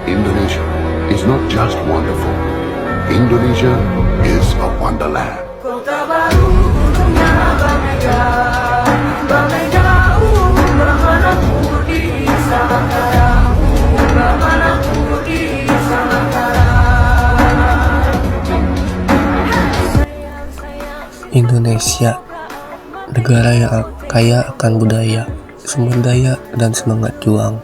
Indonesia is not just wonderful. Indonesia is a wonderland. Kota baru untuknya Bamega, Bamega bermanaku di Samantara, bermanaku di Samantara. Indonesia, negara yang kaya akan budaya, sumber daya, dan semangat juang.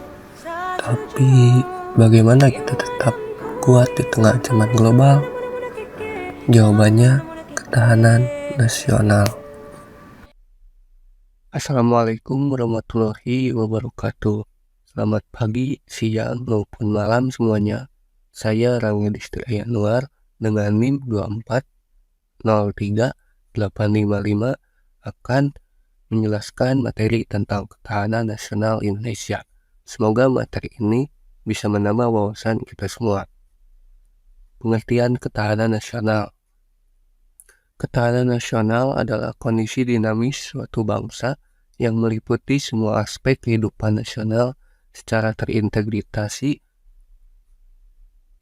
Tapi, bagaimana kita tetap kuat di tengah ancaman global? Jawabannya, ketahanan nasional. Assalamualaikum warahmatullahi wabarakatuh. Selamat pagi, siang, maupun malam semuanya. Saya Rangga Distri Yanuar dengan NIM 2403855 akan menjelaskan materi tentang ketahanan nasional Indonesia. Semoga materi ini bisa menambah wawasan kita semua. Pengertian ketahanan nasional. Ketahanan nasional adalah kondisi dinamis suatu bangsa yang meliputi semua aspek kehidupan nasional secara terintegrasi.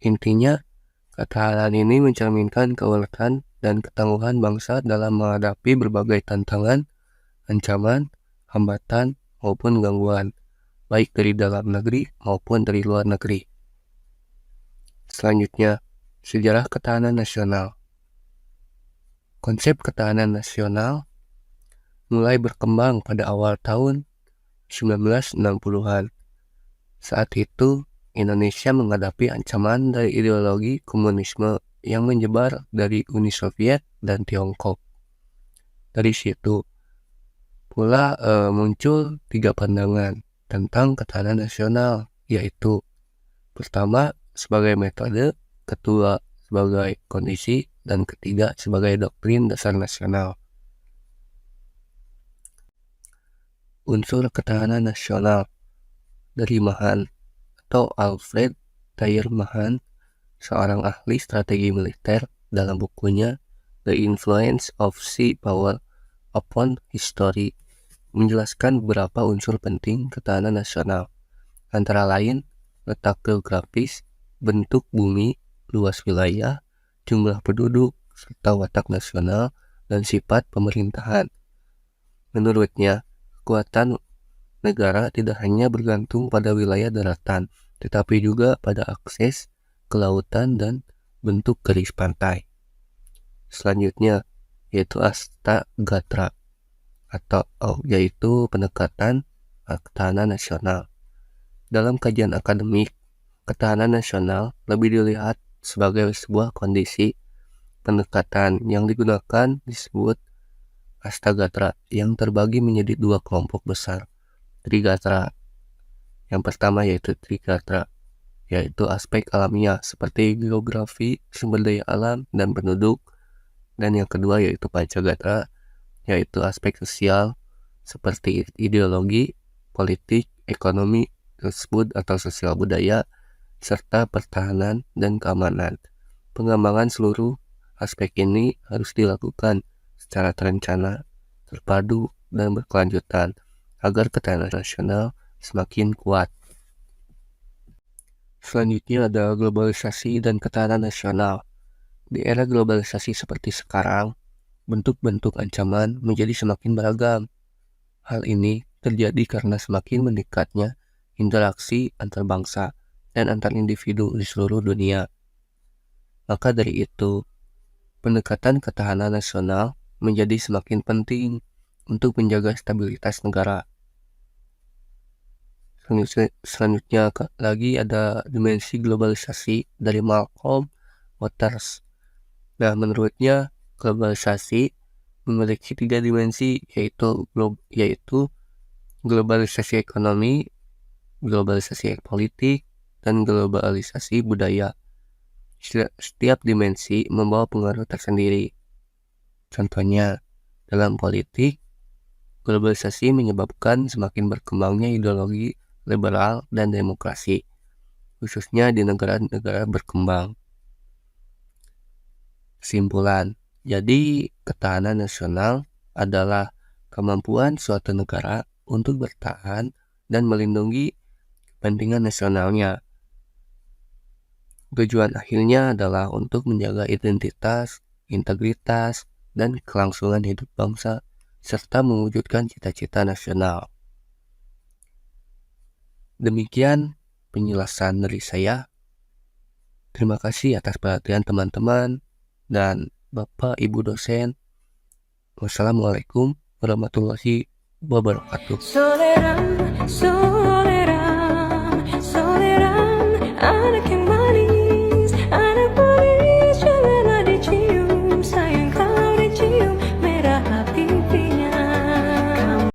Intinya, ketahanan ini mencerminkan keuletan dan ketangguhan bangsa dalam menghadapi berbagai tantangan, ancaman, hambatan, maupun gangguan, baik dari dalam negeri maupun dari luar negeri. Selanjutnya, sejarah ketahanan nasional. Konsep ketahanan nasional mulai berkembang pada awal tahun 1960-an. Saat itu, Indonesia menghadapi ancaman dari ideologi komunisme yang menyebar dari Uni Soviet dan Tiongkok. Dari situ pula muncul 3 pandangan tentang ketahanan nasional, yaitu pertama sebagai metode, kedua sebagai kondisi, dan ketiga sebagai doktrin dasar nasional. Unsur ketahanan nasional dari Mahan atau Alfred Thayer Mahan, seorang ahli strategi militer, dalam bukunya The Influence of Sea Power Upon History menjelaskan beberapa unsur penting ketahanan nasional, antara lain letak geografis, bentuk bumi, luas wilayah, jumlah penduduk, serta watak nasional dan sifat pemerintahan. Menurutnya, kekuatan negara tidak hanya bergantung pada wilayah daratan, tetapi juga pada akses ke lautan dan bentuk garis pantai. Selanjutnya, yaitu Astagatra, yaitu pendekatan ketahanan nasional. Dalam kajian akademik, ketahanan nasional lebih dilihat sebagai sebuah kondisi pendekatan yang digunakan disebut Astagatra yang terbagi menjadi 2 kelompok besar. Trigatra. Yang pertama yaitu Trigatra, yaitu aspek alamiah seperti geografi, sumber daya alam, dan penduduk. Dan yang kedua yaitu Pancagatra, yaitu aspek sosial seperti ideologi, politik, ekonomi tersebut atau sosial budaya, serta pertahanan dan keamanan. Pengembangan seluruh aspek ini harus dilakukan secara terencana, terpadu, dan berkelanjutan agar ketahanan nasional semakin kuat. Selanjutnya ada globalisasi dan ketahanan nasional. Di era globalisasi seperti sekarang, bentuk-bentuk ancaman menjadi semakin beragam. Hal ini terjadi karena semakin meningkatnya interaksi antar bangsa dan antar individu di seluruh dunia. Maka dari itu, pendekatan ketahanan nasional menjadi semakin penting untuk menjaga stabilitas negara. Selanjutnya lagi ada dimensi globalisasi dari Malcolm Waters. Nah, menurutnya globalisasi memiliki 3 dimensi, yaitu globalisasi ekonomi, globalisasi politik, dan globalisasi budaya. Setiap dimensi membawa pengaruh tersendiri. Contohnya, dalam politik, globalisasi menyebabkan semakin berkembangnya ideologi liberal dan demokrasi, khususnya di negara-negara berkembang. Kesimpulan, jadi ketahanan nasional adalah kemampuan suatu negara untuk bertahan dan melindungi kepentingan nasionalnya. Tujuan akhirnya adalah untuk menjaga identitas, integritas, dan kelangsungan hidup bangsa, serta mewujudkan cita-cita nasional. Demikian penjelasan dari saya. Terima kasih atas perhatian teman-teman dan Bapak Ibu dosen. Wassalamualaikum warahmatullahi wabarakatuh. Soledad, soledad.